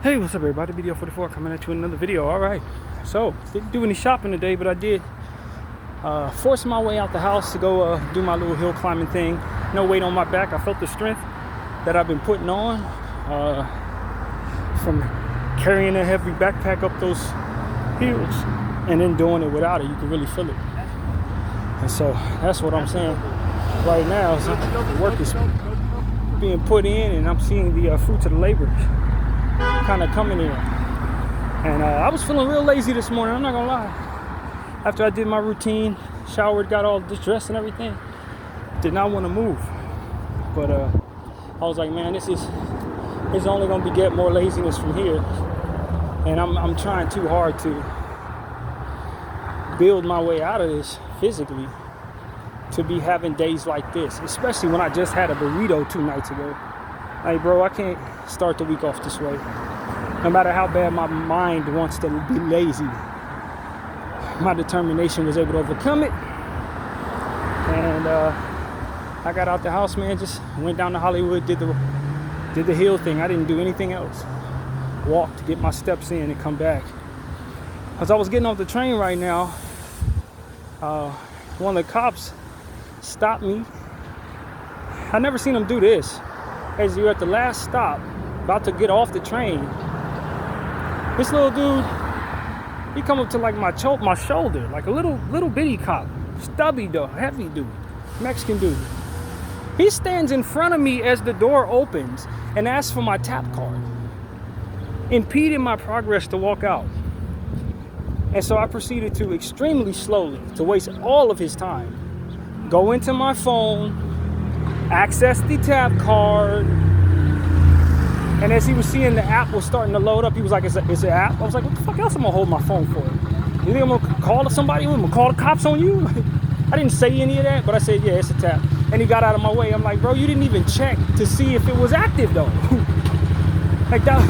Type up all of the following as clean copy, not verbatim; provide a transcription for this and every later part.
Hey, what's up everybody? Video 44 coming at you with another video. Alright, so didn't do any shopping today, but I did force my way out the house to go do my little hill climbing thing. No weight on my back. I felt the strength that I've been putting on from carrying a heavy backpack up those hills and then doing it without it. You can really feel it. And so that's what I'm saying right now. So the work is being put in and I'm seeing the fruits of the labor kind of coming in. And I was feeling real lazy this morning, I'm not gonna lie. After I did my routine, showered, got all dressed and everything, did not want to move. But I was like, man, it's only gonna get more laziness from here. And I'm trying too hard to build my way out of this physically to be having days like this, especially when I just had a burrito 2 nights ago. Like, bro, I can't start the week off this way. No matter how bad my mind wants to be lazy, my determination was able to overcome it. And I got out the house, man, just went down to Hollywood, did the hill thing. I didn't do anything else. Walked to get my steps in and come back. As I was getting off the train right now, one of the cops stopped me. I never seen him do this. As you're at the last stop, about to get off the train, this little dude, he come up to like my shoulder, like a little bitty cop, stubby though, heavy dude, Mexican dude. He stands in front of me as the door opens and asks for my tap card, impeding my progress to walk out. And so I proceeded to extremely slowly, to waste all of his time, go into my phone, access the tap card, and as he was seeing the app was starting to load up, he was like, it's an app? I was like, what the fuck else am I gonna hold my phone for? You think I'm gonna call somebody? I'm gonna call the cops on you? I didn't say any of that, but I said, yeah, it's a tap. And he got out of my way. I'm like, bro, you didn't even check to see if it was active though. Like that.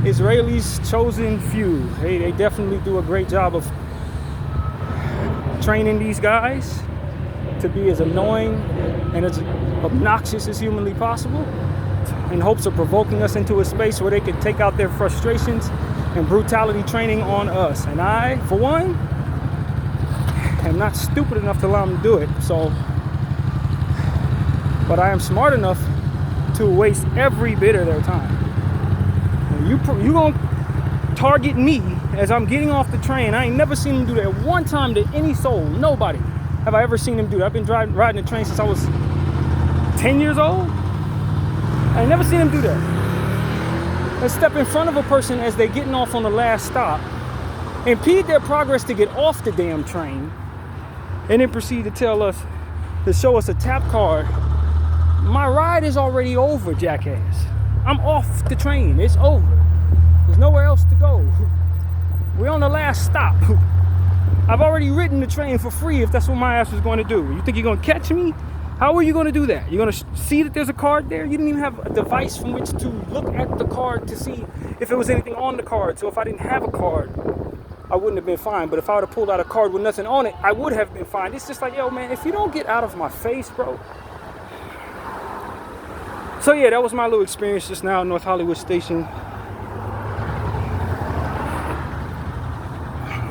Israelis' chosen few. Hey, they definitely do a great job of training these guys to be as annoying and as obnoxious as humanly possible, in hopes of provoking us into a space where they can take out their frustrations and brutality training on us. And I, for one, am not stupid enough to allow them to do it. So, but I am smart enough to waste every bit of their time. And you gonna target me as I'm getting off the train. I ain't never seen them do that one time to any soul. Nobody have I ever seen them do that. I've been riding the train since I was 10 years old. I ain't never seen them do that. Let's step in front of a person as they're getting off on the last stop, impede their progress to get off the damn train, and then proceed to show us a tap card. My ride is already over, jackass. I'm off the train. It's over. There's nowhere else to go. We're on the last stop. I've already ridden the train for free if that's what my ass was going to do. You think you're going to catch me? How are you going to do that? You're going to see that there's a card there? You didn't even have a device from which to look at the card to see if there was anything on the card. So if I didn't have a card, I wouldn't have been fine. But if I would have pulled out a card with nothing on it, I would have been fine. It's just like, yo, man, if you don't get out of my face, bro. So yeah, that was my little experience just now in North Hollywood Station.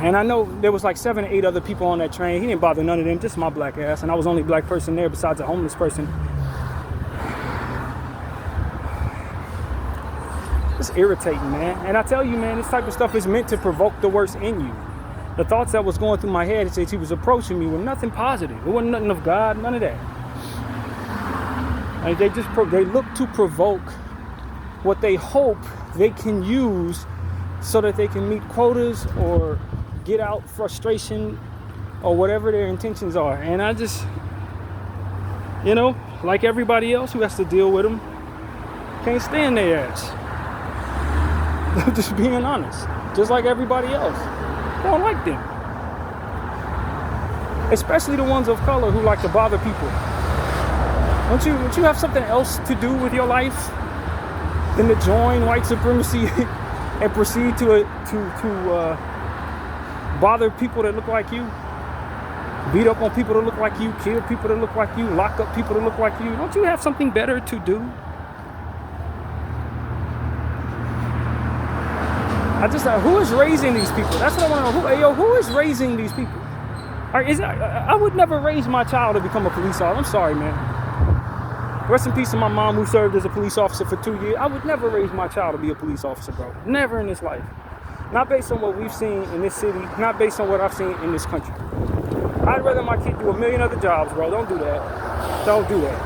And I know there was like 7 or 8 other people on that train. He didn't bother none of them, just my black ass. And I was the only black person there besides a homeless person. It's irritating, man. And I tell you, man, this type of stuff is meant to provoke the worst in you. The thoughts that was going through my head as he was approaching me were nothing positive. It wasn't nothing of God, none of that. Like they look to provoke what they hope they can use so that they can meet quotas or get out frustration or whatever their intentions are. And I just, like everybody else who has to deal with them, can't stand their ass. I'm just being honest. Just like everybody else. I don't like them. Especially the ones of color who like to bother people. Don't you have something else to do with your life than to join white supremacy and proceed to bother people that look like you? beat up on people that look like you, kill people that look like you, lock up people that look like you. Don't you have something better to do? who is raising these people? That's what I want to know. Who is raising these people? I would never raise my child to become a police officer. I'm sorry, man. Rest in peace to my mom who served as a police officer for 2 years. I would never raise my child to be a police officer, bro. Never in this life. Not based on what we've seen in this city. Not based on what I've seen in this country. I'd rather my kid do a million other jobs, bro. Don't do that. Don't do that.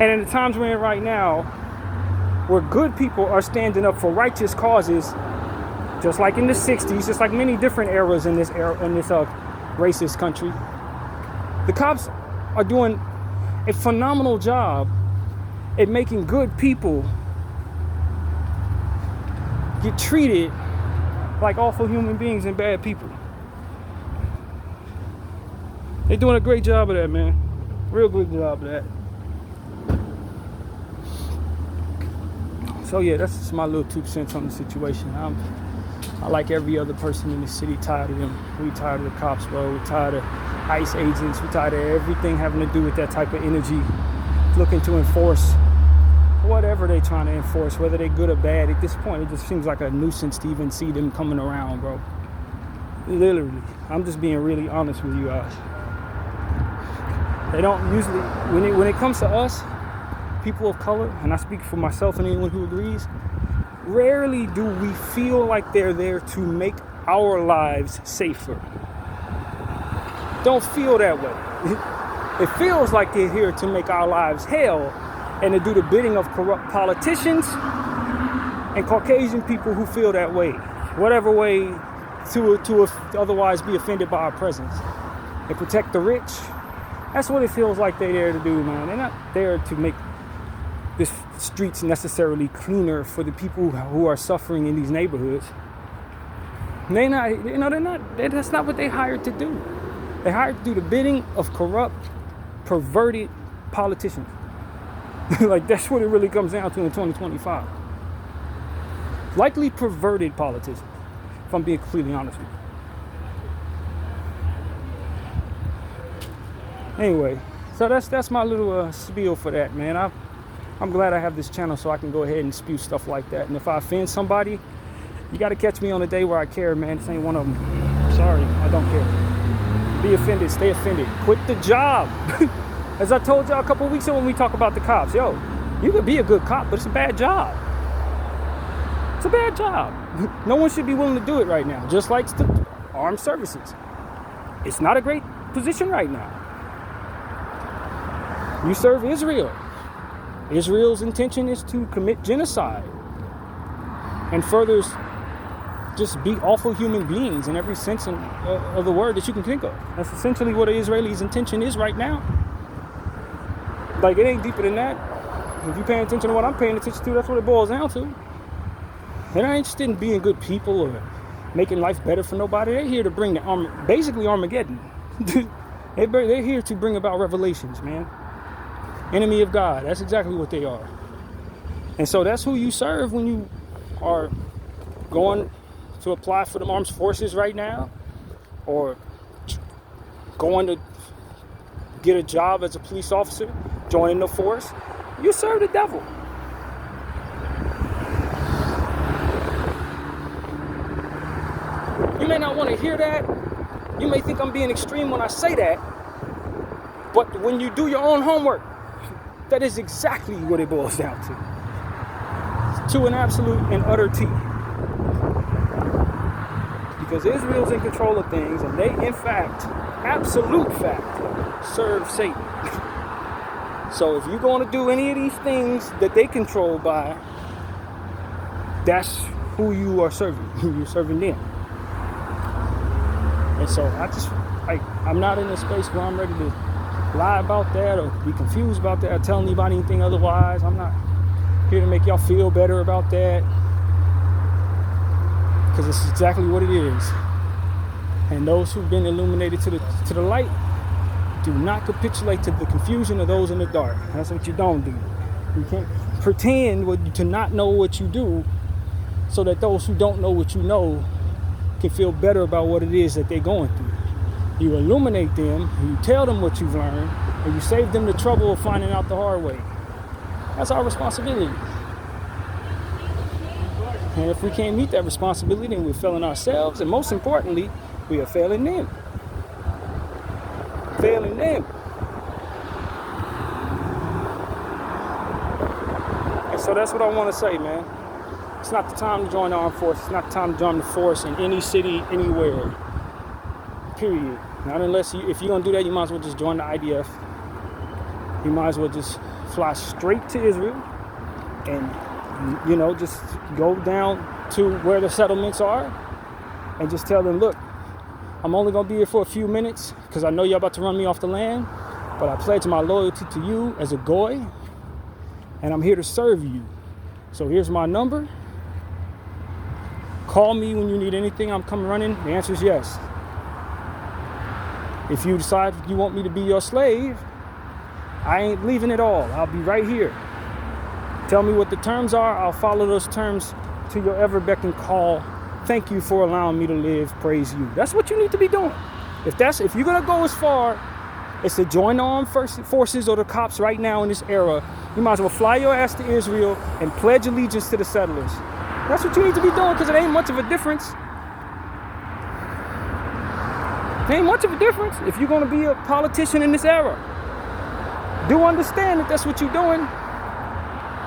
And in the times we're in right now, where good people are standing up for righteous causes, just like in the 60s, just like many different eras in this racist country, the cops are doing a phenomenal job at making good people get treated like awful human beings and bad people. They're doing a great job of that, man. Real good job of that. So yeah, that's just my little 2 cents on the situation. I like every other person in the city, tired of them. We tired of the cops, bro. We're tired of ICE agents. We're tired of everything having to do with that type of energy, looking to enforce whatever they're trying to enforce, whether they're good or bad. At this point, it just seems like a nuisance to even see them coming around, bro. Literally. I'm just being really honest with you guys. They don't usually, when it comes to us, people of color, and I speak for myself and anyone who agrees, rarely do we feel like they're there to make our lives safer. Don't feel that way. It feels like they're here to make our lives hell and to do the bidding of corrupt politicians and Caucasian people who feel that way, whatever way to otherwise be offended by our presence. They protect the rich. That's what it feels like they're there to do, man. They're not there to make the streets necessarily cleaner for the people who are suffering in these neighborhoods. They're not, that's not what they hired to do. They hired to do the bidding of corrupt, perverted politicians. Like, that's what it really comes down to in 2025. Likely perverted politicians, if I'm being completely honest with you. Anyway, so that's my little spiel for that, man. I'm glad I have this channel so I can go ahead and spew stuff like that. And if I offend somebody, you got to catch me on a day where I care, man. This ain't one of them. Sorry, I don't care. Be offended, stay offended. Quit the job. As I told y'all a couple weeks ago when we talk about the cops, yo, you could be a good cop, but it's a bad job. It's a bad job. No one should be willing to do it right now, just like the armed services. It's not a great position right now. You serve Israel. Israel's intention is to commit genocide and further just be awful human beings in every sense of the word that you can think of. That's essentially what an Israeli's intention is right now. Like, it ain't deeper than that. If you're paying attention to what I'm paying attention to, that's what it boils down to. They're not interested in being good people or making life better for nobody. They're here to bring basically Armageddon. They're here to bring about revelations, man. Enemy of God. That's exactly what they are. And so that's who you serve when you are going to apply for the armed forces right now, or going to get a job as a police officer, joining the force. You serve the devil. You may not want to hear that. You may think I'm being extreme when I say that. But when you do your own homework, that is exactly what it boils down to an absolute and utter T. Because Israel's in control of things, and they, in fact, absolute fact, serve Satan. So if you're going to do any of these things that they control by, that's who you are serving. You're serving them. And so I'm not in a space where I'm ready to lie about that or be confused about that or tell anybody anything otherwise. I'm not here to make y'all feel better about that, because it's exactly what it is. And those who've been illuminated to the light do not capitulate to the confusion of those in the dark. That's what you don't do. You can't pretend to not know what you do so that those who don't know what you know can feel better about what it is that they're going through. You illuminate them, you tell them what you've learned, and you save them the trouble of finding out the hard way. That's our responsibility. And if we can't meet that responsibility, then we're failing ourselves, and most importantly, we are failing them. Failing them. And so that's what I want to say, man. It's not the time to join the armed forces. It's not the time to join the force in any city, anywhere. Period. Not unless if you're going to do that, you might as well just join the IDF. You might as well just fly straight to Israel and, just go down to where the settlements are and just tell them, look, I'm only going to be here for a few minutes because I know you're about to run me off the land, but I pledge my loyalty to you as a goy, and I'm here to serve you. So here's my number. Call me when you need anything. I'm coming running. The answer is yes. If you decide you want me to be your slave, I ain't leaving at all. I'll be right here. Tell me what the terms are. I'll follow those terms to your ever beck and call. Thank you for allowing me to live. Praise you. That's what you need to be doing. If you're going to go as far as to join the armed forces or the cops right now in this era, you might as well fly your ass to Israel and pledge allegiance to the settlers. That's what you need to be doing, because it ain't much of a difference. It ain't much of a difference if you're going to be a politician in this era. Do understand that that's what you're doing.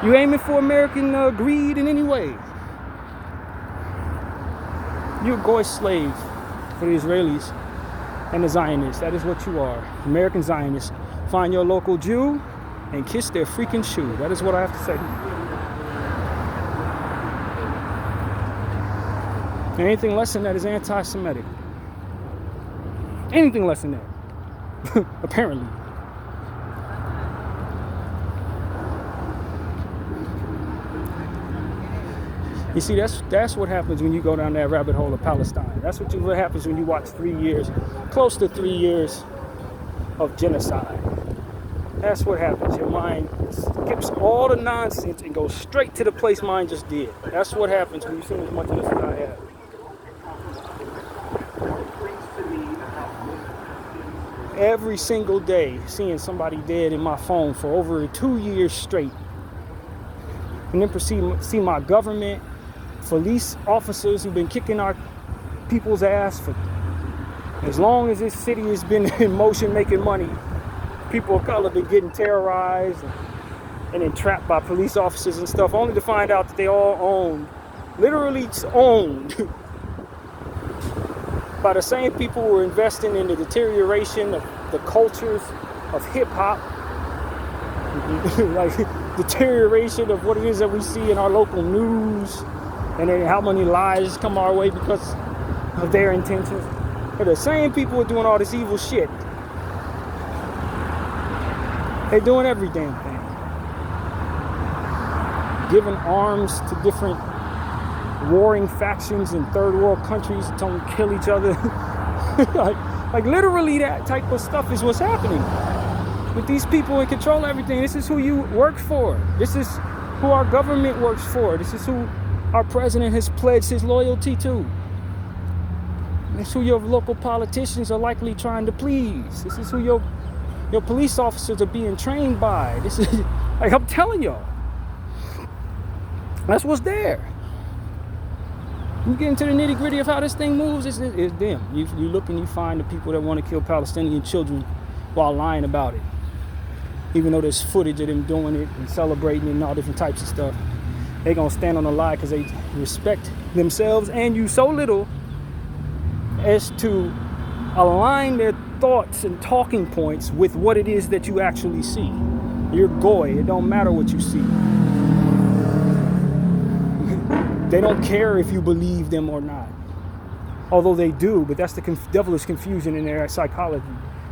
You aiming for American greed in any way. You're a goy slave for the Israelis and the Zionists. That is what you are. American Zionists. Find your local Jew and kiss their freaking shoe. That is what I have to say. Anything less than that is anti-Semitic. Anything less than that. Apparently. You see, that's what happens when you go down that rabbit hole of Palestine. That's what happens when you watch close to 3 years of genocide. That's what happens. Your mind skips all the nonsense and goes straight to the place mine just did. That's what happens when you've seen as much of this as I have. Every single day, seeing somebody dead in my phone for over 2 years straight. And then see my government, police officers who've been kicking our people's ass for as long as this city has been in motion making money. People of color have been getting terrorized and entrapped by police officers and stuff, only to find out that they all literally owned by the same people who are investing in the deterioration of the cultures of hip-hop, like deterioration of what it is that we see in our local news, and then how many lies come our way because of their intentions. They're the same people who are doing all this evil shit. They're doing every damn thing. Giving arms to different warring factions in third world countries, telling them to kill each other. like literally that type of stuff is what's happening with these people in control of everything. This is who you work for. This is who our government works for. This is who our president has pledged his loyalty to. This is who your local politicians are likely trying to please. This is who your police officers are being trained by. This is, like I'm telling y'all, that's what's there. You get into the nitty gritty of how this thing moves, it's them. You look and you find the people that want to kill Palestinian children while lying about it. Even though there's footage of them doing it and celebrating it and all different types of stuff. They're going to stand on a lie because they respect themselves and you so little as to align their thoughts and talking points with what it is that you actually see. You're goy. It don't matter what you see. They don't care if you believe them or not. Although they do, but that's the devilish confusion in their psychology.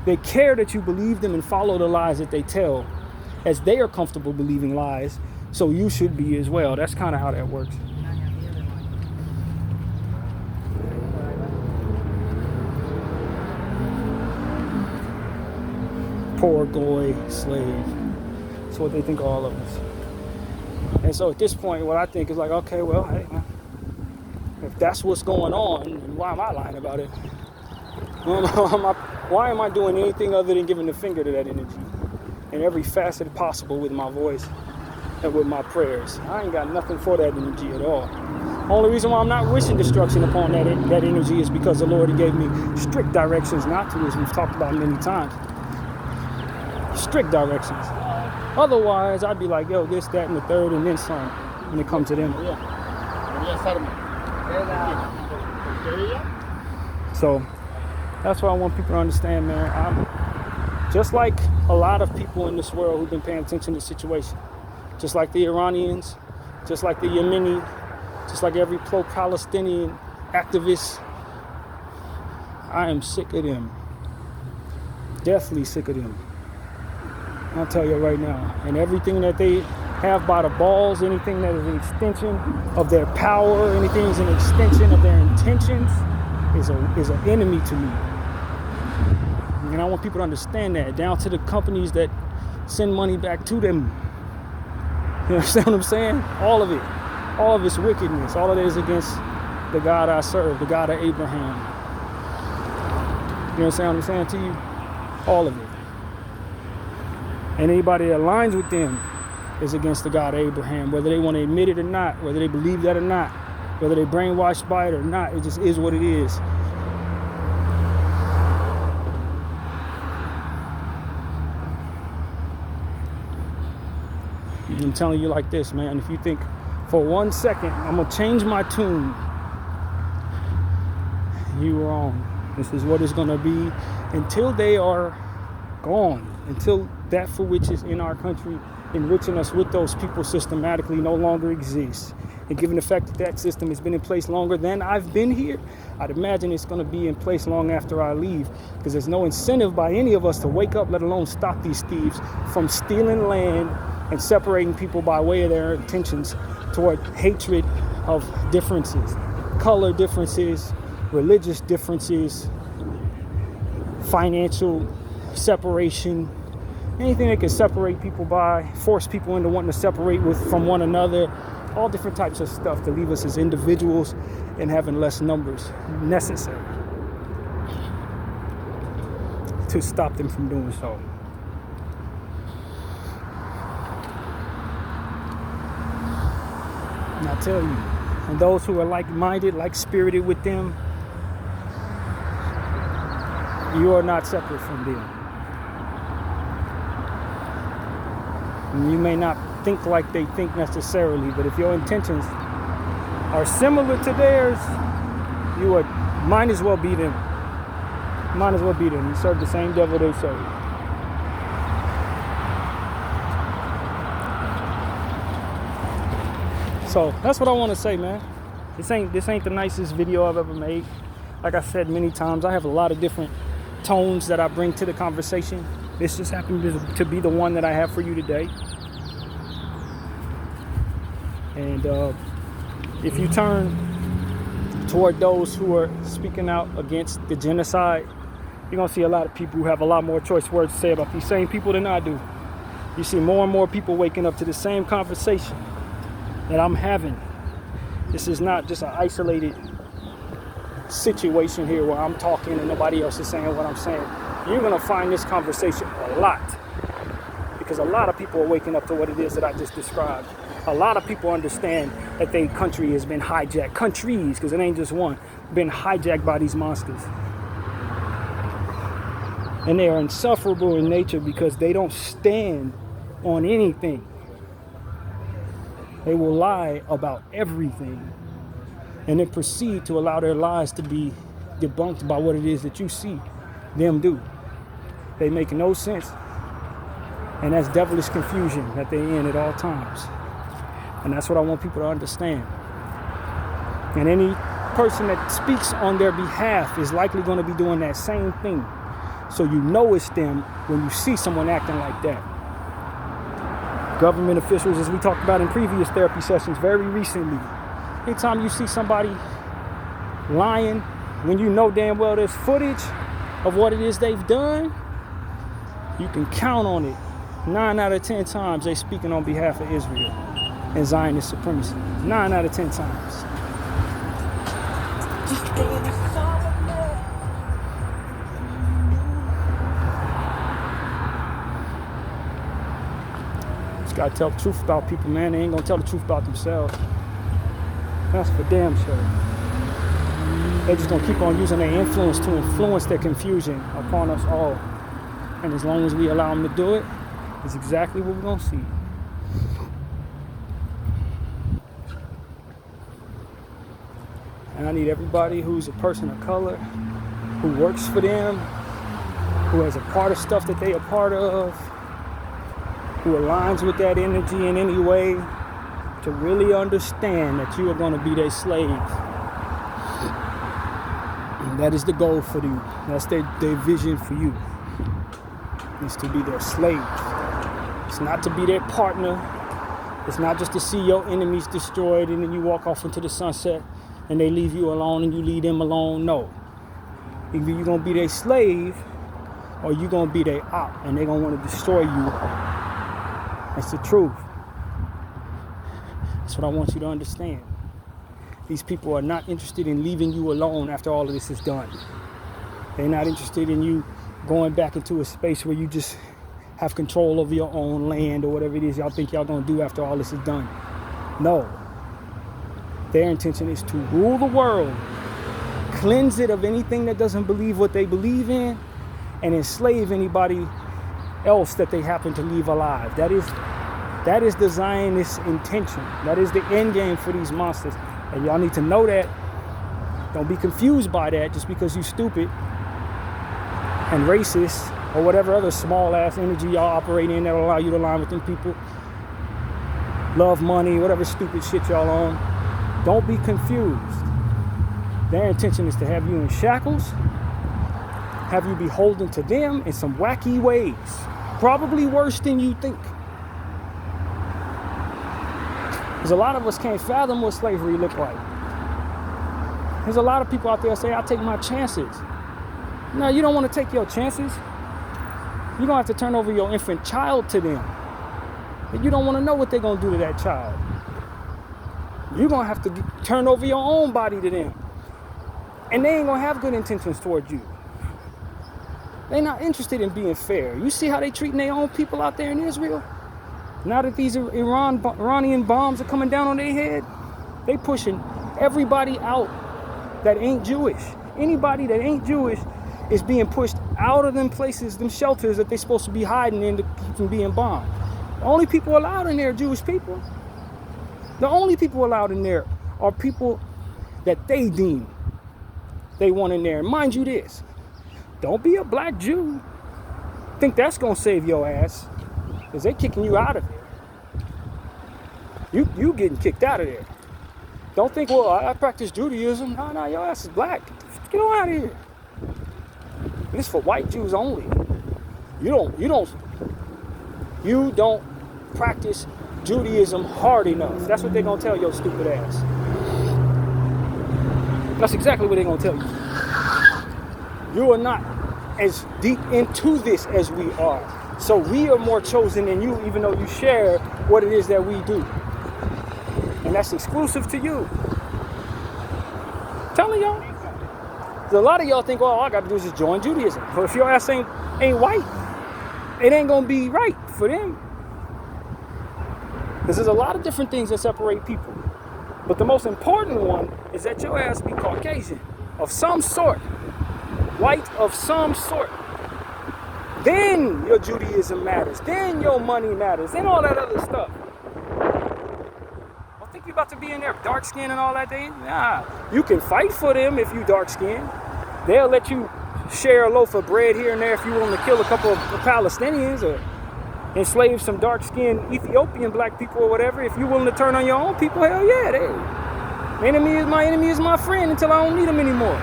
They care that you believe them and follow the lies that they tell, as they are comfortable believing lies, so you should be as well. That's kind of how that works. Poor goy slave. That's what they think of all of us. And so at this point, what I think is like, okay, well, hey, if that's what's going on, then why am I lying about it? Why am I doing anything other than giving the finger to that energy in every facet possible with my voice and with my prayers? I ain't got nothing for that energy at all. Only reason why I'm not wishing destruction upon that energy is because the Lord gave me strict directions not to, as we've talked about many times. Strict directions. Otherwise, I'd be like, yo, this, that, and the third, and then some when it comes to them. So that's what I want people to understand, man. I'm just like a lot of people in this world who've been paying attention to the situation. Just like the Iranians, just like the Yemeni, just like every pro-Palestinian activist. I am sick of them. Deathly sick of them. I'll tell you right now. And everything that they have by the balls, anything that is an extension of their power, anything that is an extension of their intentions, is an enemy to me. And I want people to understand that, down to the companies that send money back to them. You understand what I'm saying? All of it. All of it's wickedness. All of it is against the God I serve, the God of Abraham. You understand what I'm saying to you? All of it. And anybody that aligns with them is against the God of Abraham, whether they want to admit it or not, whether they believe that or not, whether they're brainwashed by it or not. It just is what it is. I'm telling you like this, man. If you think for 1 second I'm gonna change my tune, you wrong. This is what it's gonna be until they are gone, until that for which is in our country enriching us with those people systematically no longer exists. And given the fact that that system has been in place longer than I've been here, I'd imagine it's going to be in place long after I leave, because there's no incentive by any of us to wake up, let alone stop these thieves from stealing land and separating people by way of their intentions toward hatred of differences, color differences, religious differences, financial separation, anything that can separate people by, force people into wanting to separate from one another, all different types of stuff to leave us as individuals and having less numbers necessary to stop them from doing so. And I tell you, and those who are like-minded, like-spirited with them, you are not separate from them. And you may not think like they think necessarily, but if your intentions are similar to theirs, might as well be them. Might as well be them. You serve the same devil they serve. So that's what I want to say, man. This ain't the nicest video I've ever made. Like I said many times, I have a lot of different tones that I bring to the conversation. This just happened to be the one that I have for you today. And if you turn toward those who are speaking out against the genocide, you're going to see a lot of people who have a lot more choice words to say about these same people than I do. You see more and more people waking up to the same conversation that I'm having. This is not just an isolated situation here where I'm talking and nobody else is saying what I'm saying. You're going to find this conversation a lot, because a lot of people are waking up to what it is that I just described. A lot of people understand that their country has been hijacked. Countries, because it ain't just one, been hijacked by these monsters. And they are insufferable in nature because they don't stand on anything. They will lie about everything and then proceed to allow their lies to be debunked by what it is that you see them do. They make no sense. And that's devilish confusion that they're in at all times. And that's what I want people to understand. And any person that speaks on their behalf is likely going to be doing that same thing. So you know it's them when you see someone acting like that. Government officials, as we talked about in previous therapy sessions very recently, anytime you see somebody lying, when you know damn well there's footage of what it is they've done, you can count on it. 9 out of 10 times they speaking on behalf of Israel and Zionist supremacy. 9 out of 10 times. Just gotta tell the truth about people, man. They ain't gonna tell the truth about themselves. That's for damn sure. They're just gonna keep on using their influence to influence their confusion upon us all. And as long as we allow them to do it, it's exactly what we're gonna see. And I need everybody who's a person of color, who works for them, who has a part of stuff that they are part of, who aligns with that energy in any way, to really understand that you are going to be their slave. And that is the goal for you. That's their vision for you, is to be their slave. It's not to be their partner. It's not just to see your enemies destroyed and then you walk off into the sunset and they leave you alone and you leave them alone. No. Either you're going to be their slave or you're going to be their op, and they're going to want to destroy you. That's the truth. That's what I want you to understand. These people are not interested in leaving you alone after all of this is done. They're not interested in you going back into a space where you just have control over your own land or whatever it is y'all think y'all going to do after all this is done. No. Their intention is to rule the world, cleanse it of anything that doesn't believe what they believe in, and enslave anybody else that they happen to leave alive. That is the Zionist intention. That is the end game for these monsters. And y'all need to know that. Don't be confused by that just because you stupid and racist or whatever other small ass energy y'all operate in that'll allow you to align with them people. Love money, whatever stupid shit y'all on. Don't be confused. Their intention is to have you in shackles, have you beholden to them in some wacky ways, probably worse than you think. Because a lot of us can't fathom what slavery looked like. There's a lot of people out there that say, I'll take my chances. No, you don't want to take your chances. You're going to have to turn over your infant child to them. And you don't want to know what they're going to do to that child. You're going to have to turn over your own body to them. And they ain't going to have good intentions towards you. They're not interested in being fair. You see how they treating their own people out there in Israel? Now that these Iranian bombs are coming down on their head, they pushing everybody out that ain't Jewish. Anybody that ain't Jewish is being pushed out of them places, them shelters that they're supposed to be hiding in to keep from being bombed. The only people allowed in there are Jewish people. The only people allowed in there are people that they deem they want in there. And mind you this, don't be a black Jew. Think that's gonna save your ass, because they kicking you out of there. You getting kicked out of there. Don't think, well, I practice Judaism. No, your ass is black. Get on out of here. This is for white Jews only. You don't practice Judaism hard enough. That's what they're gonna tell your stupid ass. That's exactly what they're gonna tell you. You are not as deep into this as we are. So we are more chosen than you, even though you share what it is that we do. And that's exclusive to you. I'm telling y'all. A lot of y'all think, well, all I gotta do is just join Judaism. But if your ass ain't white, it ain't gonna be right for them. Because there's a lot of different things that separate people. But the most important one is that your ass be Caucasian of some sort. White of some sort. Then your Judaism matters. Then your money matters. Then all that other stuff. Don't think you about to be in there dark skin and all that thing. Nah. You can fight for them if you dark skin. They'll let you share a loaf of bread here and there if you want to kill a couple of Palestinians or enslave some dark skinned Ethiopian black people or whatever. If you're willing to turn on your own people, hell yeah. My enemy is my friend until I don't need him anymore.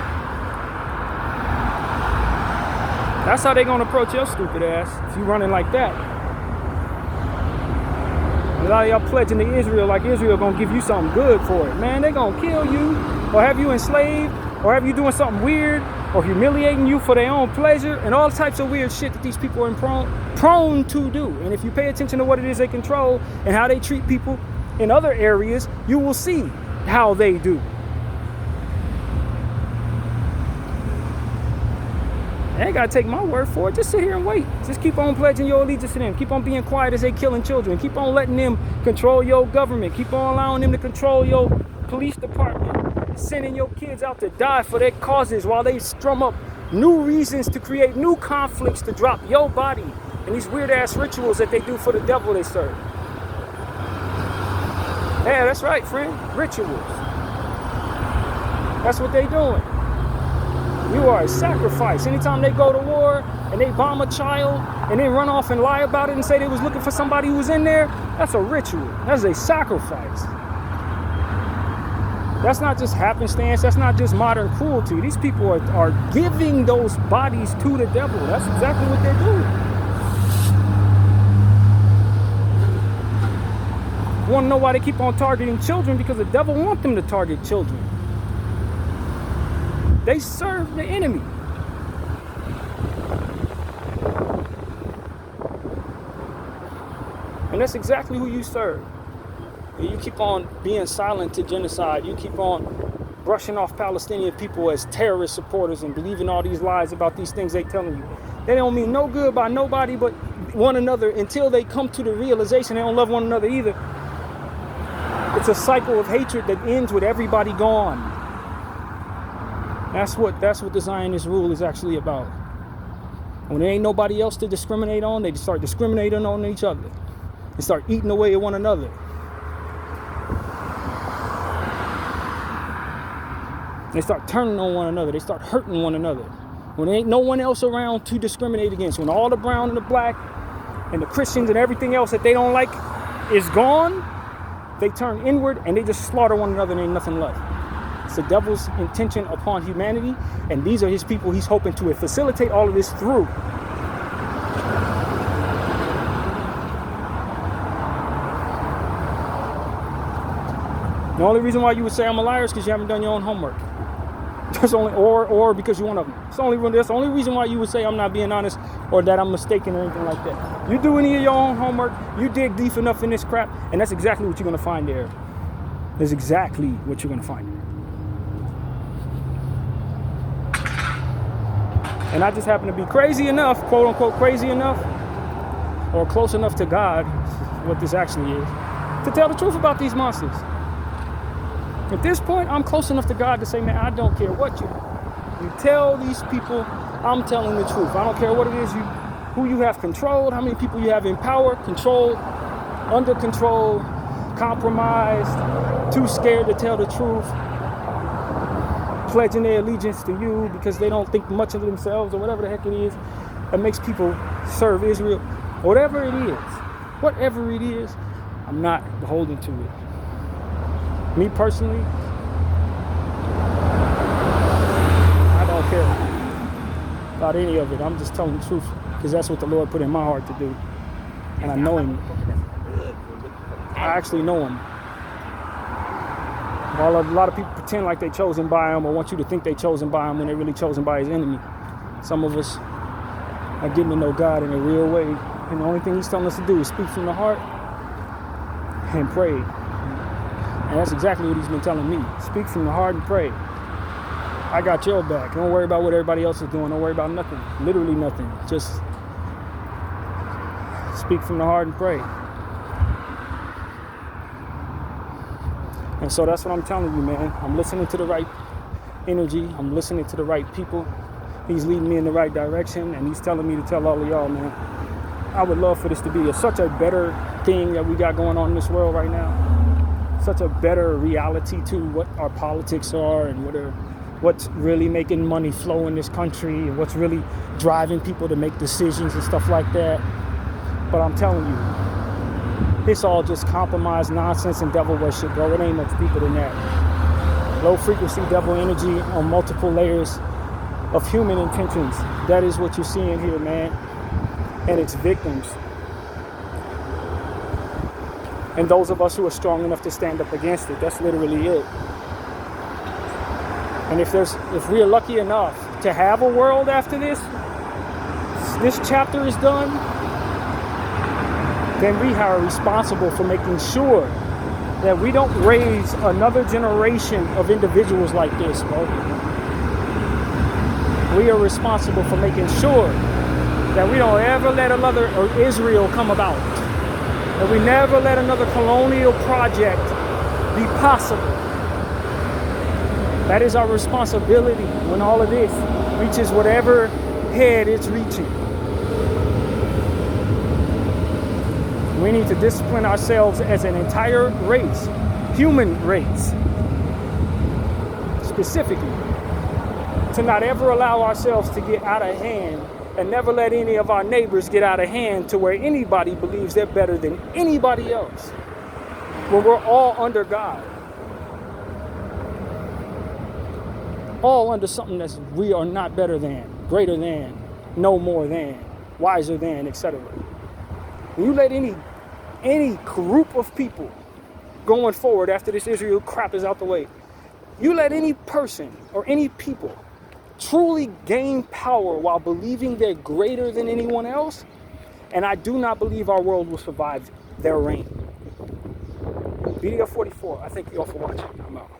That's how they gonna approach your stupid ass if you running like that. A lot of y'all pledging to Israel like Israel gonna give you something good for it. Man, they gonna kill you or have you enslaved or have you doing something weird or humiliating you for their own pleasure and all types of weird shit that these people are prone to do. And if you pay attention to what it is they control and how they treat people in other areas, you will see how they do. They ain't got to take my word for it. Just sit here and wait. Just keep on pledging your allegiance to them. Keep on being quiet as they killing children. Keep on letting them control your government. Keep on allowing them to control your police department. Sending your kids out to die for their causes while they strum up new reasons to create new conflicts to drop your body and these weird-ass rituals that they do for the devil they serve. Yeah, that's right, friend. Rituals. That's what they doing. You are a sacrifice. Anytime they go to war and they bomb a child and then run off and lie about it and say they was looking for somebody who was in there, that's a ritual. That's a sacrifice. That's not just happenstance. That's not just modern cruelty. These people are giving those bodies to the devil. That's exactly what they're doing. Want to know why they keep on targeting children? Because the devil wants them to target children. They serve the enemy. And that's exactly who you serve. And you keep on being silent to genocide. You keep on brushing off Palestinian people as terrorist supporters and believing all these lies about these things they telling you. They don't mean no good by nobody but one another until they come to the realization they don't love one another either. It's a cycle of hatred that ends with everybody gone. That's what the Zionist rule is actually about. When there ain't nobody else to discriminate on, they start discriminating on each other. They start eating away at one another. They start turning on one another. They start hurting one another. When there ain't no one else around to discriminate against, when all the brown and the black and the Christians and everything else that they don't like is gone, they turn inward and they just slaughter one another and ain't nothing left. It's the devil's intention upon humanity, and these are his people he's hoping to facilitate all of this through. The only reason why you would say I'm a liar is because you haven't done your own homework. That's only, or because you're one of them. That's the only reason why you would say I'm not being honest or that I'm mistaken or anything like that. You do any of your own homework, you dig deep enough in this crap, and that's exactly what you're going to find there. That's exactly what you're going to find there. And I just happen to be crazy enough, quote unquote crazy enough, or close enough to God, what this actually is, to tell the truth about these monsters. At this point, I'm close enough to God to say, man, I don't care what you do. You tell these people, I'm telling the truth. I don't care what it is, who you have controlled, how many people you have in power, controlled, under control, compromised, too scared to tell the truth, pledging their allegiance to you because they don't think much of themselves or whatever the heck it is that makes people serve Israel. Whatever it is, I'm not beholden to it. Me personally, I don't care about any of it. I'm just telling the truth because that's what the Lord put in my heart to do. And I know him. I actually know him. While a lot of people pretend like they're chosen by him or want you to think they're chosen by him when they're really chosen by his enemy, some of us are getting to know God in a real way. And the only thing he's telling us to do is speak from the heart and pray. And that's exactly what he's been telling me. Speak from the heart and pray. I got your back. Don't worry about what everybody else is doing. Don't worry about nothing. Literally nothing. Just speak from the heart and pray. And so that's what I'm telling you, man. I'm listening to the right energy. I'm listening to the right people. He's leading me in the right direction. And he's telling me to tell all of y'all, man, I would love for this to be such a better thing that we got going on in this world right now. Such a better reality to what our politics are and what's really making money flow in this country and what's really driving people to make decisions and stuff like that. But I'm telling you, it's all just compromise, nonsense, and devil worship, bro. It ain't much deeper than that. Low frequency devil energy on multiple layers of human intentions. That is what you're seeing here, man. And its victims. And those of us who are strong enough to stand up against it, that's literally it. And if we are lucky enough to have a world after this chapter is done, then we are responsible for making sure that we don't raise another generation of individuals like this, bro. We are responsible for making sure that we don't ever let another Israel come about. That we never let another colonial project be possible. That is our responsibility when all of this reaches whatever head it's reaching. We need to discipline ourselves as an entire race, human race, specifically, to not ever allow ourselves to get out of hand and never let any of our neighbors get out of hand to where anybody believes they're better than anybody else. When we're all under God. All under something that we are not better than, greater than, no more than, wiser than, etc. When you let any group of people going forward after this Israel crap is out the way, you let any person or any people truly gain power while believing they're greater than anyone else, and I do not believe our world will survive their reign. Video 44. I thank you all for watching. I'm out.